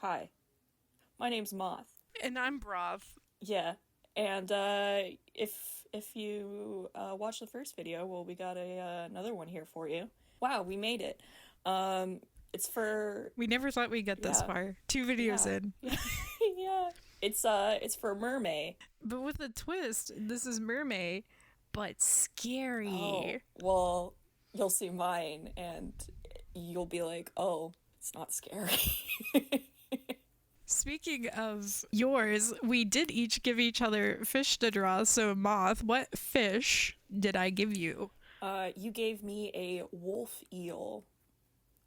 Hi, my name's Moth. And I'm Broth. Yeah, and if you watch the first video, well, we got another one here for you. Wow, we made it. It's for We never thought we'd get this yeah, far. Two videos yeah, in. yeah. It's for Mermay. But with a twist, this is Mermay, but Oh, scary. well, you'll see mine, and you'll be like, oh, it's not scary. Speaking of yours, we did each give each other fish to draw. So, Moth, what fish did I give you? You gave me a wolf eel,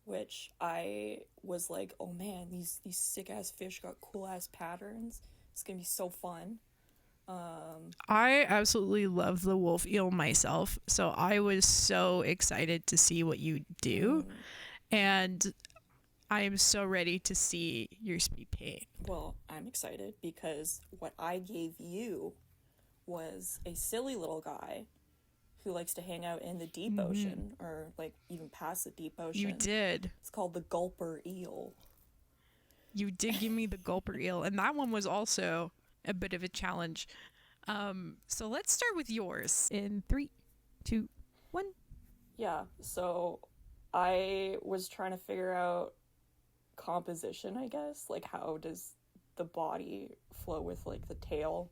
which I was like, oh man, these sick ass fish got cool ass patterns. It's gonna be so fun. I absolutely love the wolf eel myself. So, I was so excited to see what you do. And I am so ready to see your speed paint. Well, I'm excited because what I gave you was a silly little guy who likes to hang out in the deep ocean or like even past the deep You ocean. did. It's called the gulper eel. You did give me the gulper eel, and that one was also a bit of a challenge. So let's start with yours in three, two, one. Yeah, so I was trying to figure out composition, I guess. Like, how does the body flow with, like, the tail?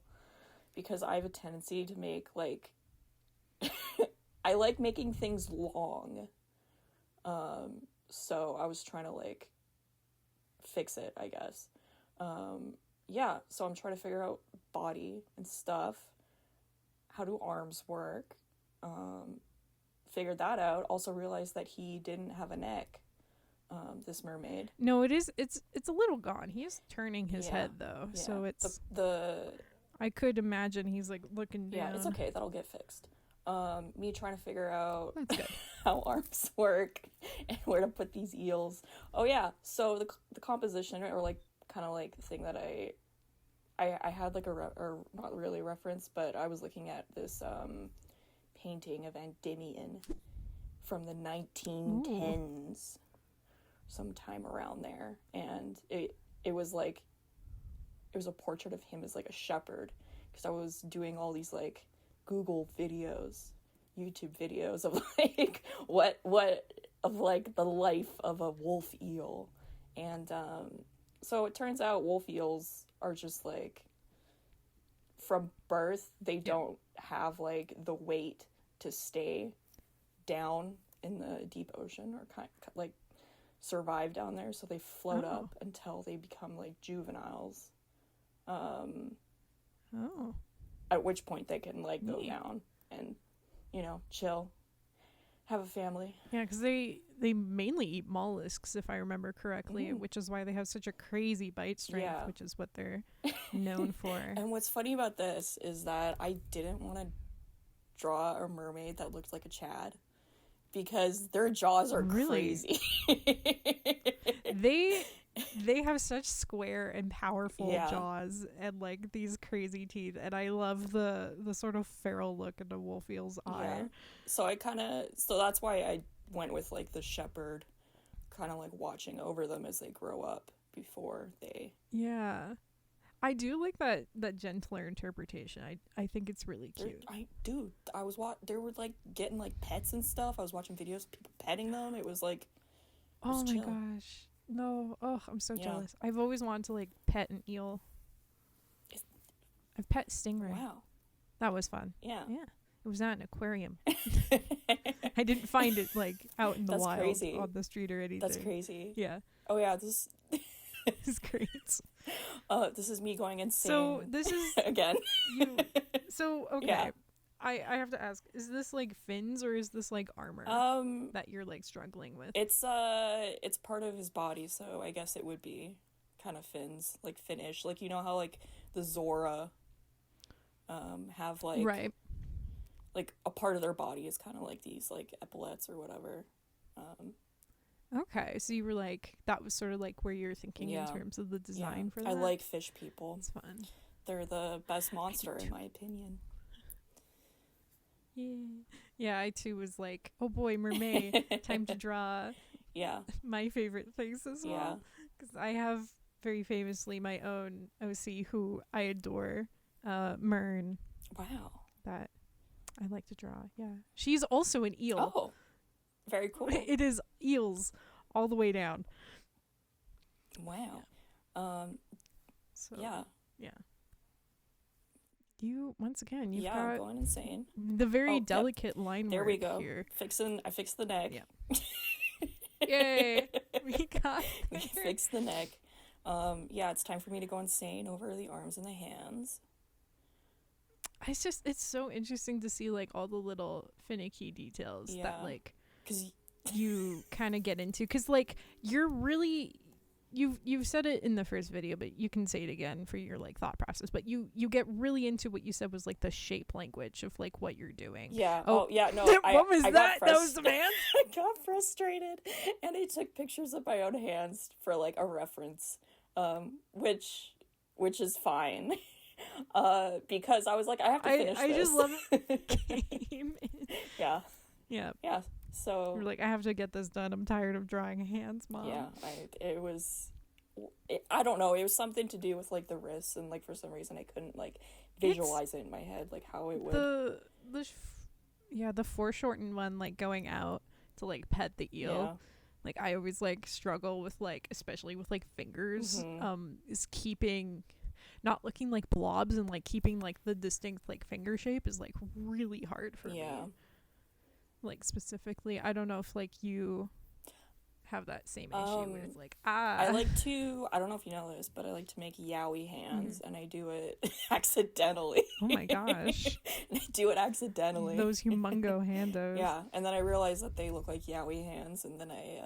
Because I have a tendency to make, like, I like making things long. So I was trying to, like, fix it, I guess. Yeah, so I'm trying to figure out body and stuff. How do arms work? Figured that out. Also realized that he didn't have a neck. This mermaid. No, it is. It's a little gone. He is turning his Yeah, head though, yeah. so it's. The I could imagine he's like looking down. yeah, it's okay. That'll get fixed. Me trying to figure out That's good. how arms work and where to put these eels. Oh yeah, so the composition or like kind of like the thing that I had like or not really a reference, but I was looking at this painting of Endymion from the 1910s, sometime around there, and it was like it was a portrait of him as like a shepherd, because I was doing all these like Google videos, YouTube videos of like what of like the life of a wolf eel, and so it turns out wolf eels are just like from birth they don't have like the weight to stay down in the deep ocean or kind like survive down there, so they float up until they become like juveniles, Oh. at which point they can like go down and chill, have a family. Yeah, because they mainly eat mollusks, if I remember correctly, which is why they have such a crazy bite strength, Yeah. which is what they're known for. And what's funny about this is that I didn't want to draw a mermaid that looked like a Chad, because their jaws are crazy. They have such square and powerful jaws and like these crazy teeth, and I love the sort of feral look in the wolf eel's eye. So so that's why I went with like the shepherd, kind of like watching over them as they grow up before they. Yeah, I do like that gentler interpretation. I think it's really cute. I was they were like getting like pets and stuff. I was watching videos of people petting them. It was like, oh my chill. Gosh. No, oh, I'm so jealous. I've always wanted to like pet an eel. I've pet stingray. Wow. That was fun. Yeah. It was at an aquarium. I didn't find it like out in the wild crazy. On the street or anything. That's crazy. Yeah. Oh yeah, this is great. This is me going insane. So this is again. So okay. Yeah. I have to ask, is this like fins or is this like armor that you're like struggling with? It's part of his body, so I guess it would be kind of fins, like finish. Like how like the Zora have like right. Like a part of their body is kind of like these like epaulets or whatever. Okay, so you were like, that was sort of like where you're thinking in terms of the design for that. I like fish people. It's fun. They're the best monster in my opinion. Yeah, I too was like, oh boy, Mermay, time to draw my favorite things as well. Because I have very famously my own OC who I adore, Mern. Wow. That I like to draw. Yeah. She's also an eel. Oh, very cool. It is eels all the way down. Wow. So, yeah. Yeah. You, once again, you've I'm got going insane. the very delicate line there work we go. here. I fixed the neck. Yeah. Yay. We fixed the neck. It's time for me to go insane over the arms and the hands. It's so interesting to see like all the little finicky details that like 'cause you kind of get into, because like you're really you've said it in the first video, but you can say it again for your like thought process, but you get really into what you said was like the shape language of like what you're doing. No, what was that? That was the man. I got frustrated and I took pictures of my own hands for like a reference, which is fine. Because I was like, I have to finish this. I just love it. Game. Yeah. So you're like, I have to get this done. I'm tired of drawing hands, Mom. Yeah, I don't know. It was something to do with like the wrists, and like for some reason I couldn't like visualize it in my head, like how it would. The foreshortened one, like going out to like pet the eel. Yeah. Like I always like struggle with like, especially with like fingers, is keeping, not looking like blobs and like keeping like the distinct like finger shape is like really hard for me. Like specifically, I don't know if like you have that same issue where it's like I like to, I don't know if you know this, but I like to make yaoi hands, and I do it accidentally. Oh my gosh. I do it accidentally. Those humongo handos. Yeah, and then I realized that they look like yaoi hands, and then I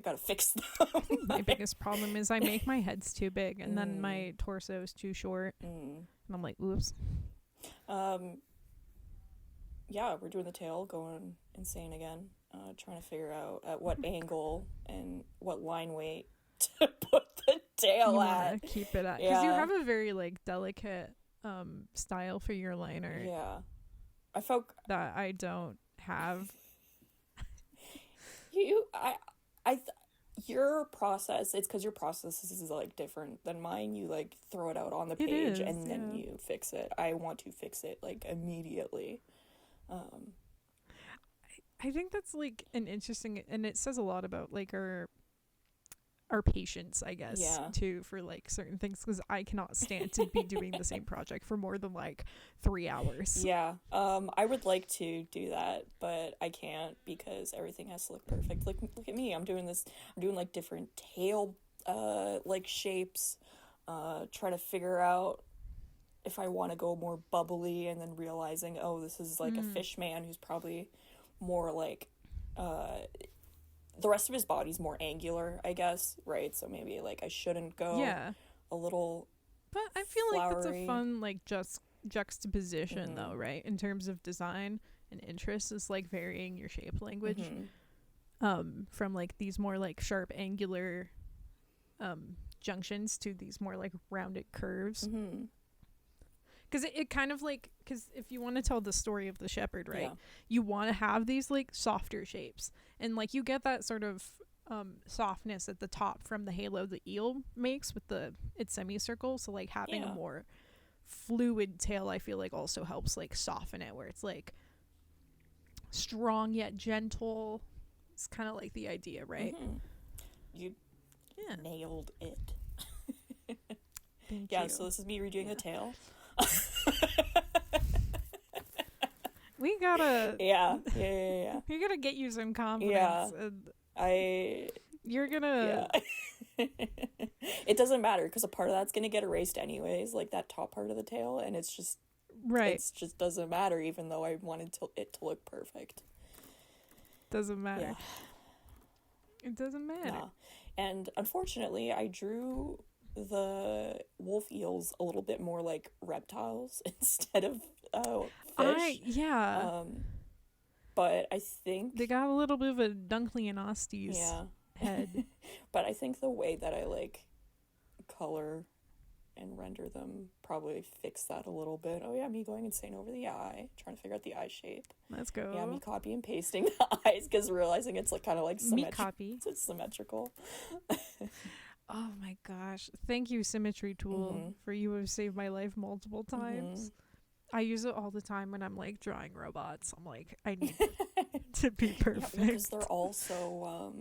gotta fix them. My biggest problem is I make my heads too big, and then my torso is too short, and I'm like, oops. Yeah, we're doing the tail, going insane again, trying to figure out at what angle and what line weight to put the tail at. Keep it at, because you have a very like delicate style for your liner. Yeah, I felt that I don't have. Your process, it's because your process is like different than mine. You like throw it out on the page and then you fix it. I want to fix it like immediately. I think that's like an interesting, and it says a lot about like our patience, I guess, too, for like certain things, because I cannot stand to be doing the same project for more than like 3 hours. I would like to do that, but I can't, because everything has to look perfect. Look at me, I'm doing like different tail like shapes, trying to figure out if I want to go more bubbly, and then realizing, oh, this is like a fish man who's probably more like the rest of his body's more angular, I guess, right? So maybe like I shouldn't go a little but I feel flowery. like that's a fun like just juxtaposition though, right? In terms of design and interest, is like varying your shape language from like these more like sharp angular junctions to these more like rounded curves. Because it kind of like, because if you want to tell the story of the shepherd, right, you want to have these like softer shapes, and like you get that sort of softness at the top from the halo the eel makes with its semicircle. So like having a more fluid tail, I feel like also helps like soften it, where it's like strong yet gentle. It's kind of like the idea, right? You nailed it. Thank you. So this is me redoing the tail. We gotta We gotta get you some confidence. You're gonna it doesn't matter, because a part of that's gonna get erased anyways, like that top part of the tail, and it's just it just doesn't matter, even though I wanted it to look perfect. Doesn't matter. It doesn't matter. And unfortunately I drew the wolf eels a little bit more like reptiles instead of fish. But I think they got a little bit of a Dunkleonostes head. But I think the way that I like color and render them probably fix that a little bit. Oh yeah, me going insane over the eye, trying to figure out the eye shape. Let's go. Yeah, me copy and pasting the eyes, because realizing it's like kind of like symmetrical. Me copy. It's symmetrical. Oh my gosh. Thank you, Symmetry Tool, Mm-hmm. for you have saved my life multiple times. I use it all the time when I'm like drawing robots. I'm like, I need to be Yeah, perfect. because they're also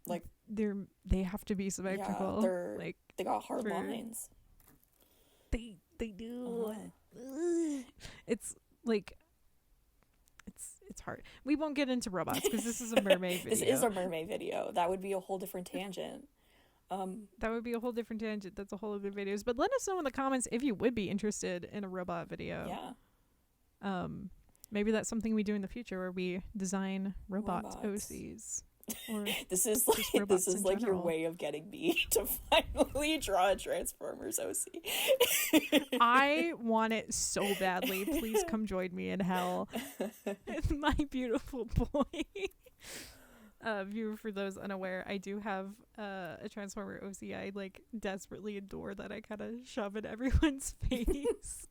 like they have to be symmetrical. yeah, Like they got hard for- lines. they do. It's like it's hard. We won't get into robots because this is a mermaid video. This is a mermaid video. That would be a whole different tangent. That would be a whole different tangent. That's a whole other videos. But let us know in the comments if you would be interested in a robot video. Yeah. Maybe that's something we do in the future where we design robots. OCs. Or this is just like robots this is in like your general. way of getting me to finally draw a Transformers OC. I want it so badly. Please come join me in hell. My beautiful boy. Viewer, for those unaware, I do have a Transformer OC I like desperately adore that I kind of shove in everyone's face.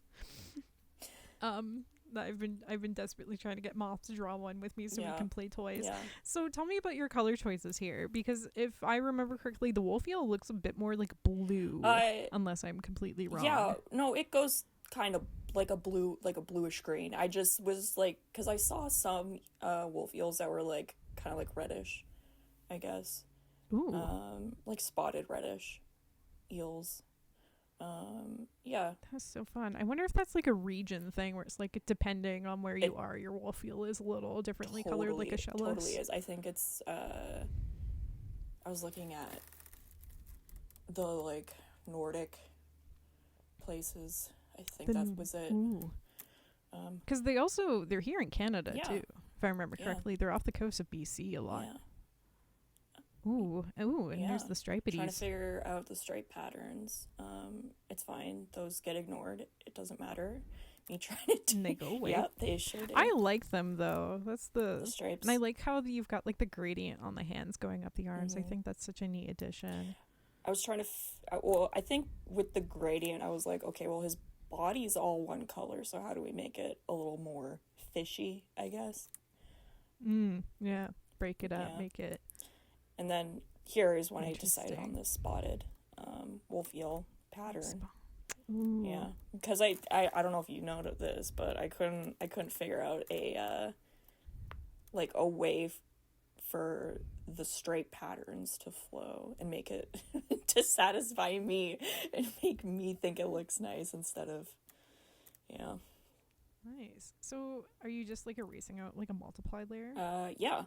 That I've been desperately trying to get Moth to draw one with me so we can play toys. Yeah. So tell me about your color choices here, because if I remember correctly, the wolf eel looks a bit more like blue, unless I'm completely wrong. Yeah, no, it goes kind of like a bluish green. I just was like, because I saw some wolf eels that were like kind of like reddish, I guess. Ooh. Like spotted reddish eels. Yeah. That's so fun. I wonder if that's like a region thing where it's like depending on where you are, your wolf eel is a little differently colored, like a shellless. Totally is. I think it's I was looking at the like Nordic places. I think that was it. Because they're here in Canada too, if I remember correctly. They're off the coast of BC a lot. Yeah. Ooh, and there's the stripities. Trying to figure out the stripe patterns. It's fine. Those get ignored. It doesn't matter. Me trying to and they go away. Yeah, they sure do. I like them though. That's the stripes. And I like how you've got like the gradient on the hands going up the arms. I think that's such a neat addition. I was trying to I think with the gradient I was like, okay, well his body's all one color, so how do we make it a little more fishy, I guess? Yeah. Break it up, make it. And then here is when I decided on this spotted wolf eel pattern. Ooh. Yeah, because I don't know if you noted this, but I couldn't figure out a way for the stripe patterns to flow and make it to satisfy me and make me think it looks nice instead of Nice. So are you just like erasing out like a multiplied layer? Yeah.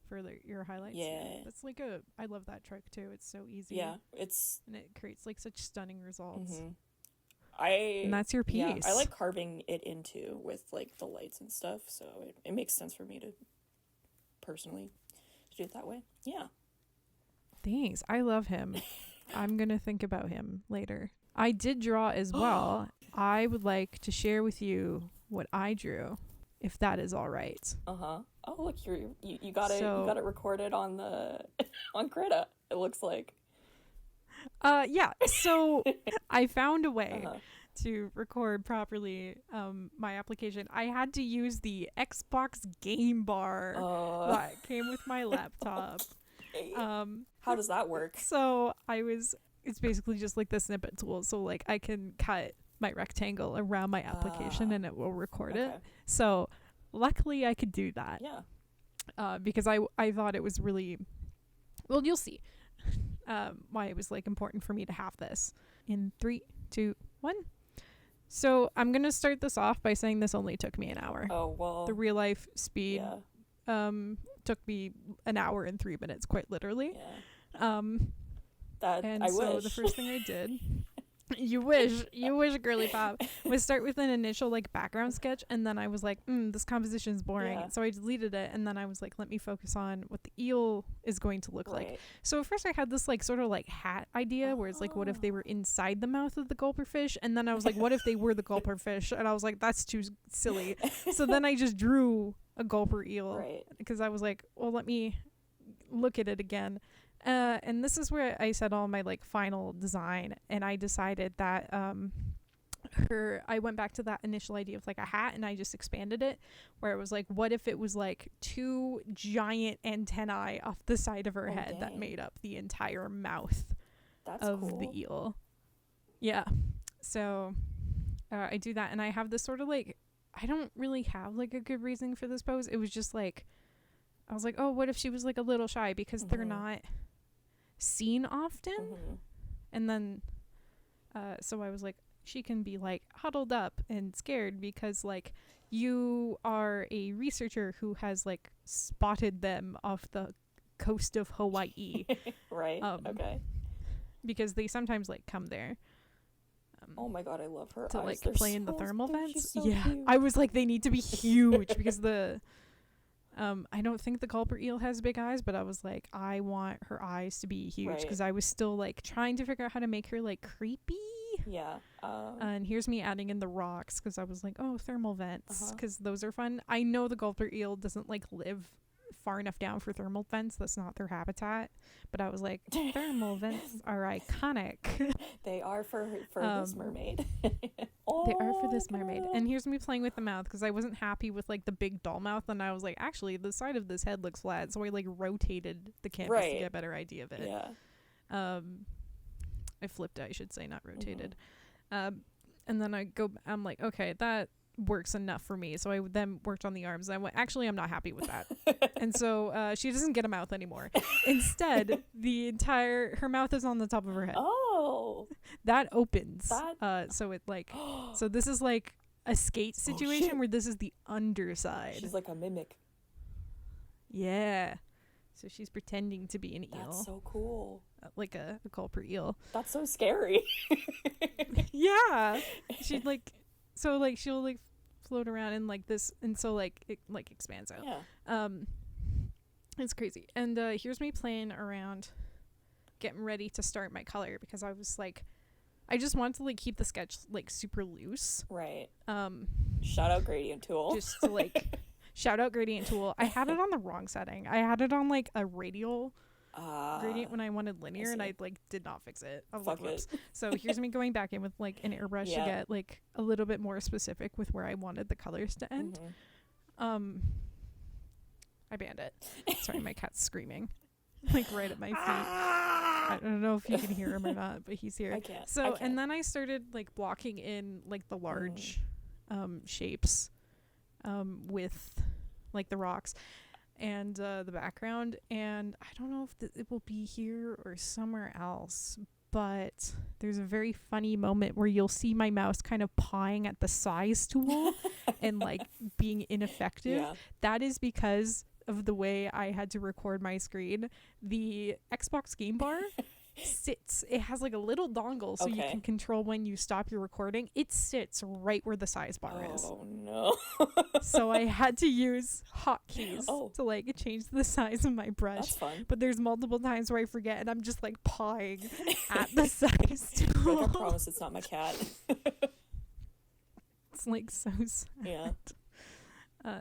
For your highlights? Yeah. That's like I love that trick too. It's so easy. Yeah, and it creates like such stunning results. And that's your piece. Yeah, I like carving it into with like the lights and stuff, so it makes sense for me to personally do it that way. Yeah. Thanks. I love him. I'm gonna think about him later. I did draw as well. I would like to share with you what I drew, if that is all right. Oh look, you got it. You got it recorded on on Krita. It looks like. Yeah. So I found a way to record properly my application. I had to use the Xbox game bar that came with my laptop. Okay. How does that work? So it's basically just like the snippet tool. So like I can cut my rectangle around my application and it will record it. So luckily I could do that. Yeah. Because I thought it was really, well, you'll see why it was like important for me to have this. In 3, 2, 1. So I'm gonna start this off by saying this only took me an hour. Oh well. The real life speed took me an hour and 3 minutes, quite literally. Yeah. I so wish. The first thing I did. You wish, girly pop, was start with an initial like background sketch, and then I was like, this composition is boring. Yeah. So I deleted it, and then I was like, let me focus on what the eel is going to look like. So at first I had this like sort of like hat idea where it's like, what if they were inside the mouth of the gulper fish? And then I was like, what if they were the gulper fish? And I was like, that's too silly. So then I just drew a gulper eel because I was like, well, let me look at it again. And this is where I said all my like final design, and I decided that I went back to that initial idea of like a hat, and I just expanded it, where it was like, what if it was like 2 giant antennae off the side of her head that made up the entire mouth of the eel. Yeah. So I do that, and I have this sort of like, I don't really have like a good reason for this pose. It was just like, I was like, oh, what if she was like a little shy, because they're not seen often. And then so I was like, she can be like huddled up and scared because like you are a researcher who has like spotted them off the coast of Hawaii. Right. Okay. Because they sometimes like come there. Oh my god, I love her to eyes. Like they're play in the thermal vents. So yeah, cute. I was like, they need to be huge because the I don't think the culprit eel has big eyes, but I was like, I want her eyes to be huge because I was still like trying to figure out how to make her like creepy. Yeah. And here's me adding in the rocks because I was like, oh, thermal vents, because those are fun. I know the culprit eel doesn't like live far enough down for thermal vents. That's not their habitat. But I was like, thermal vents are iconic. They are for this mermaid. They are for this mermaid. And here's me playing with the mouth because I wasn't happy with like the big doll mouth, and I was like, actually the side of this head looks flat, so I like rotated the canvas to get a better idea of it. Yeah. I flipped it, I should say, not rotated. And then I'm like, okay, that works enough for me. So I then worked on the arms. I went, actually, I'm not happy with that. And so she doesn't get a mouth anymore. Instead, her mouth is on the top of her head. Oh, that opens. So it like, so this is like a skate situation where this is the underside. She's like a mimic. Yeah. So she's pretending to be an eel. That's so cool. Like a culprit eel. That's so scary. Yeah. She'd like, so like she'll like float around and like this, and so like it like expands out. Yeah. It's crazy. And here's me playing around, getting ready to start my color because I was like, I just wanted to like keep the sketch like super loose. Right. Shout out gradient tool. Just to like shout out gradient tool. I had it on the wrong setting. I had it on like a radial gradient when I wanted linear, and I like did not fix it. I was like, whoops. So here's me going back in with like an airbrush to get like a little bit more specific with where I wanted the colors to end. I banned it. Sorry, my cat's screaming like right at my feet. I don't know if you can hear him or not, but he's here. I can't. So and then I started like blocking in like the large shapes with like the rocks and the background, and I don't know if it will be here or somewhere else, but there's a very funny moment where you'll see my mouse kind of pawing at the size tool and like being ineffective. Yeah. That is because of the way I had to record my screen. The Xbox game bar sits, it has like a little dongle so you can control when you stop your recording. It sits right where the size bar is. Oh no. So I had to use hotkeys to like change the size of my brush. That's fun. But there's multiple times where I forget and I'm just like pawing at the size tool. Like, I promise it's not my cat. It's like so sad. Yeah.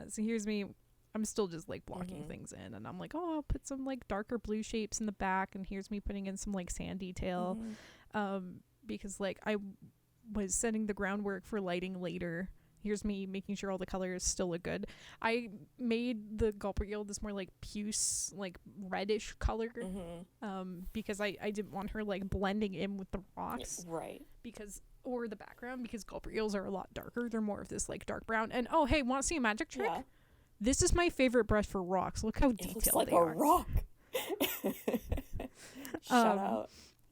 So here's me. I'm still just like blocking things in, and I'm like, oh, I'll put some like darker blue shapes in the back, and here's me putting in some like sand detail, because like I was setting the groundwork for lighting later. Here's me making sure all the colors still look good. I made the gulper eel this more like puce, like reddish color, because I didn't want her like blending in with the rocks, right? Or the background, because gulper eels are a lot darker. They're more of this like dark brown. And oh, hey, want to see a magic trick? Yeah. This is my favorite brush for rocks. Look how detailed they are. It looks like a rock. Shout out.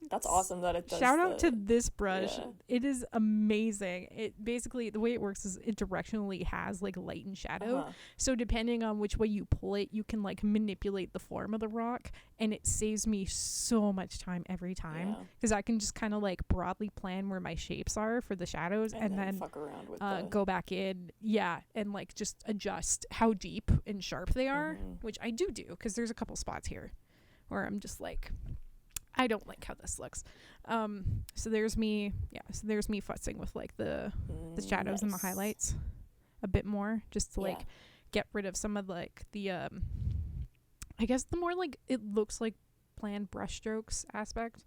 That's awesome that it does. Shout out to this brush. Yeah. It is amazing. It basically, the way it works is it directionally has like light and shadow. So depending on which way you pull it, you can like manipulate the form of the rock, and it saves me so much time every time because I can just kind of like broadly plan where my shapes are for the shadows and then fuck around with go back in. Yeah. And like just adjust how deep and sharp they are, which I do because there's a couple spots here where I'm just like, I don't like how this looks. So there's me futzing with like the shadows and the highlights a bit more, just to like get rid of some of like the I guess the more like it looks like planned brush strokes aspect.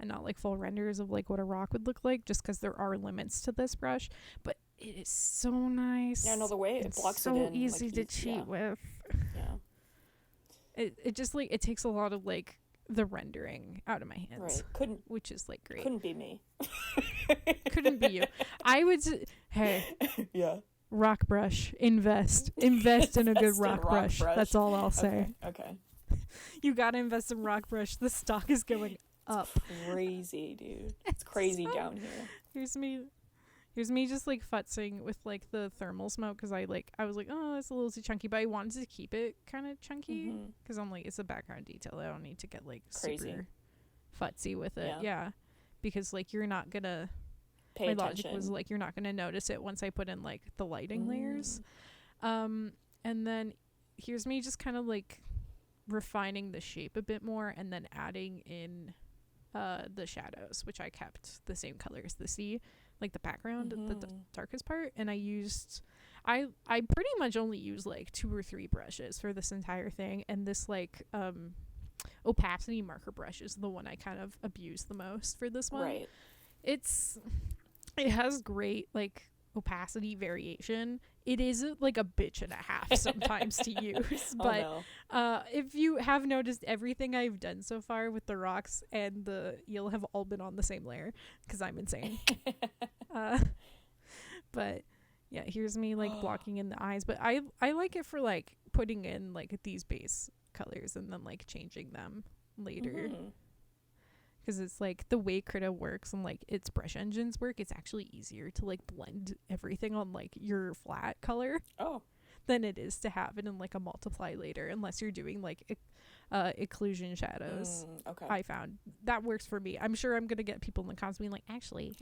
and not like full renders of like what a rock would look like, just because there are limits to this brush. But it is so nice. Yeah, no, the way it blocks so it in, easy like, to cheat with. Yeah. It just like it takes a lot of like the rendering out of my hands. Right. Which is like great. Couldn't be me. Couldn't be you. I would hey. Yeah. Rock brush. Invest in a good rock brush. That's all I'll say. Okay. You gotta invest in rock brush. The stock is going up. Crazy, dude. It's crazy down here. Here's me just like futzing with like the thermal smoke, because I was like, oh, it's a little too chunky, but I wanted to keep it kind of chunky because I'm like, it's a background detail. I don't need to get like crazy super futzy with it. Yeah. Because like you're not gonna pay my attention. logic was like, you're not gonna notice it once I put in like the lighting layers. And then here's me just kind of like refining the shape a bit more, and then adding in the shadows, which I kept the same color as the sea, like the background, the darkest part. And I pretty much only use like 2 or 3 brushes for this entire thing, and this like opacity marker brush is the one I kind of abuse the most for this one. Right. It has great like opacity variation. It is like a bitch and a half sometimes to use, but if you have noticed, everything I've done so far with the rocks and the eel have all been on the same layer, because I'm insane. But yeah, here's me like blocking in the eyes, but I like it for like putting in like these base colors and then like changing them later. Because it's like the way Krita works and like its brush engines work, it's actually easier to like blend everything on like your flat color than it is to have it in like a multiply later, unless you're doing like occlusion shadows. Okay. I found that works for me. I'm sure I'm gonna get people in the comments being like, actually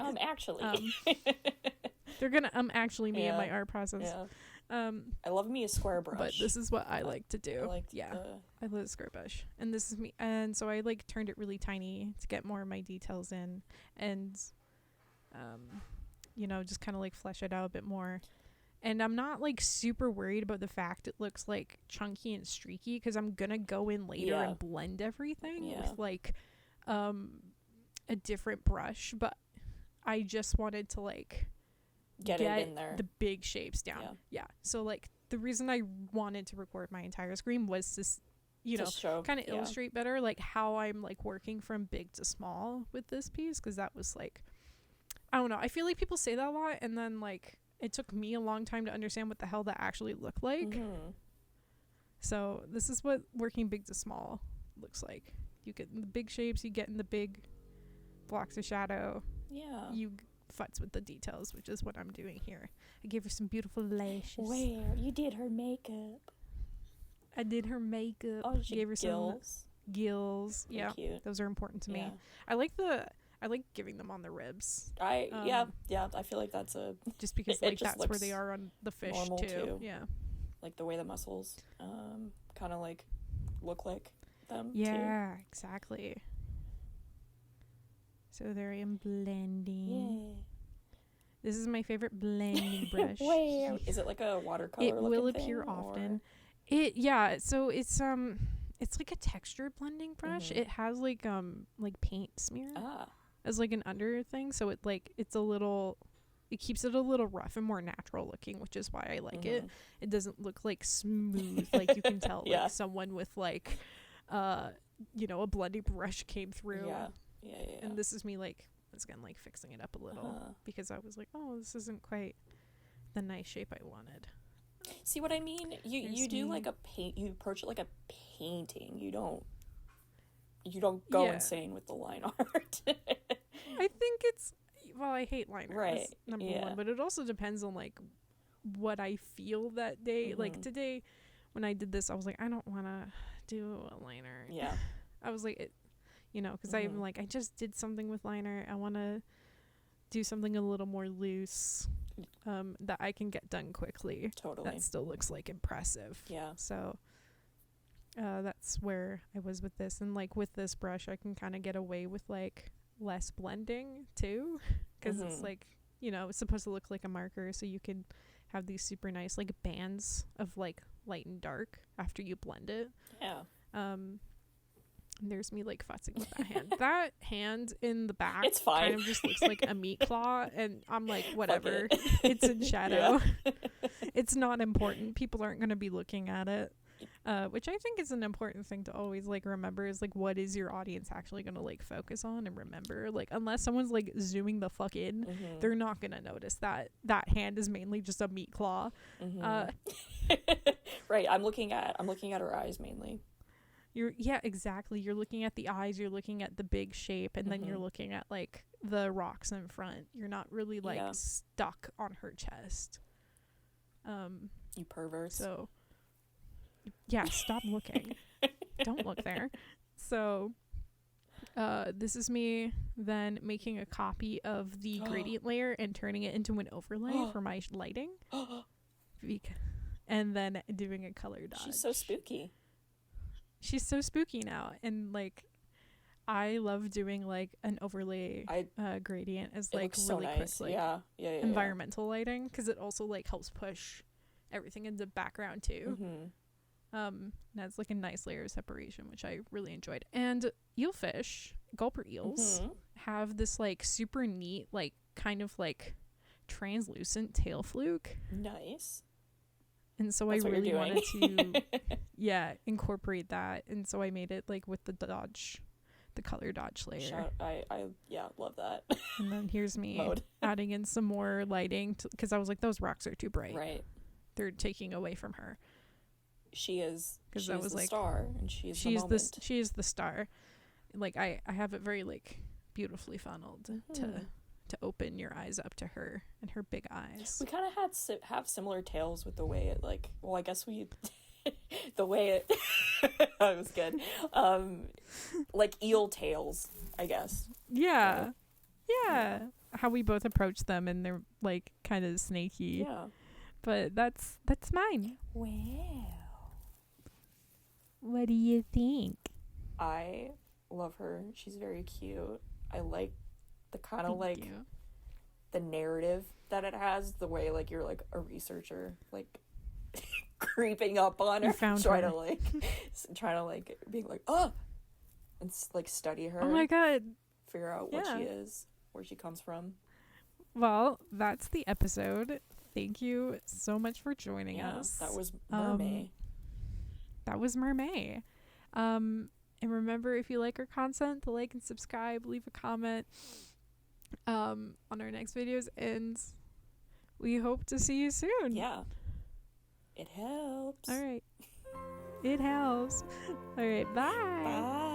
they're gonna actually me in my art process. I love me a square brush, but this is what I like to do. I love a square brush, and this is me. And so I like turned it really tiny to get more of my details in, and just kind of like flesh it out a bit more. And I'm not like super worried about the fact it looks like chunky and streaky, because I'm gonna go in later and blend everything with like a different brush. But I just wanted to like get it in there, the big shapes down. So like the reason I wanted to record my entire screen was to kind of illustrate better like how I'm like working from big to small with this piece, because that was like, I don't know, I feel like people say that a lot, and then like it took me a long time to understand what the hell that actually looked like. So this is what working big to small looks like. You get in the big shapes, you get in the big blocks of shadow, you futz with the details, which is what I'm doing here. I gave her some beautiful lashes. Where you did her makeup? I did her makeup. Oh, she gave her gills. Some gills. Yeah, cute. Those are important to me. I like giving them on the ribs. I feel like that's a just because like that's where they are on the fish too. Yeah, like the way the muscles kind of like look like them. Yeah, exactly. So there I am blending. Yeah. This is my favorite blending brush. Where is it? Like a watercolor? It will appear often. So it's like a textured blending brush. It has like paint smear as like an under thing, so it keeps it a little rough and more natural looking, which is why I like it. It doesn't look like smooth, like you can tell like someone with like a blending brush came through. And this is me like once again like fixing it up a little because I was like, oh, this isn't quite the nice shape I wanted. See what I mean? You do like a paint. You approach it like a painting. You don't go insane with the line art. I think I hate line art. Right. Number one, but it also depends on like what I feel that day. Like today, when I did this, I was like, I don't want to do a line art. Yeah. I was like, because I'm like, I just did something with line art. I want to do something a little more loose. That I can get done quickly. Totally. That still looks like impressive. Yeah. So that's where I was with this. And like with this brush, I can kind of get away with like less blending too. Because it's like, it's supposed to look like a marker. So you can have these super nice like bands of like light and dark after you blend it. Yeah. There's me like fussing with that hand. That hand in the back, it's fine. kind of just looks like a meat claw, and I'm like, whatever. It's in shadow. Yeah. It's not important. People aren't going to be looking at it. Which I think is an important thing to always like remember, is like, what is your audience actually going to like focus on and remember? Like, unless someone's like zooming the fuck in, they're not going to notice that that hand is mainly just a meat claw. Right. I'm looking at her eyes mainly. Yeah, exactly. You're looking at the eyes, you're looking at the big shape, and then you're looking at like the rocks in front. You're not really like stuck on her chest. You perverts. So yeah, stop looking. Don't look there. So this is me then making a copy of the gradient layer and turning it into an overlay for my lighting. And then doing a color dodge. She's so spooky. She's so spooky now, and like I love doing like an overlay gradient as like really quick like environmental lighting, because it also like helps push everything into background too. And that's like a nice layer of separation, which I really enjoyed. And eelfish, gulper eels, have this like super neat like kind of like translucent tail fluke. Nice. And so that's I really wanted to incorporate that, and so I made it like with the color dodge layer. I love that. And then here's me adding in some more lighting, because I was like, those rocks are too bright. Right. They're taking away from her. She is the like, star, and she is the star. Like I have it very like beautifully funneled to open your eyes up to her and her big eyes. We kind of have similar tails with the way it like. Well, I guess we. The way it. That was good. Like eel tails, I guess. Yeah. Yeah. How we both approach them, and they're like kind of snaky. Yeah. But that's mine. Wow. What do you think? I love her. She's very cute. I like the kind of like the narrative that it has, the way like you're like a researcher like creeping up on her, trying to like being like and like study her. Oh my god. Figure out what she is, where she comes from. Well, that's the episode. Thank you so much for joining us. That was Mermay. And remember, if you like our content, to like and subscribe, leave a comment on our next videos, and we hope to see you soon. Yeah. It helps. All right. It helps. All right. Bye. Bye.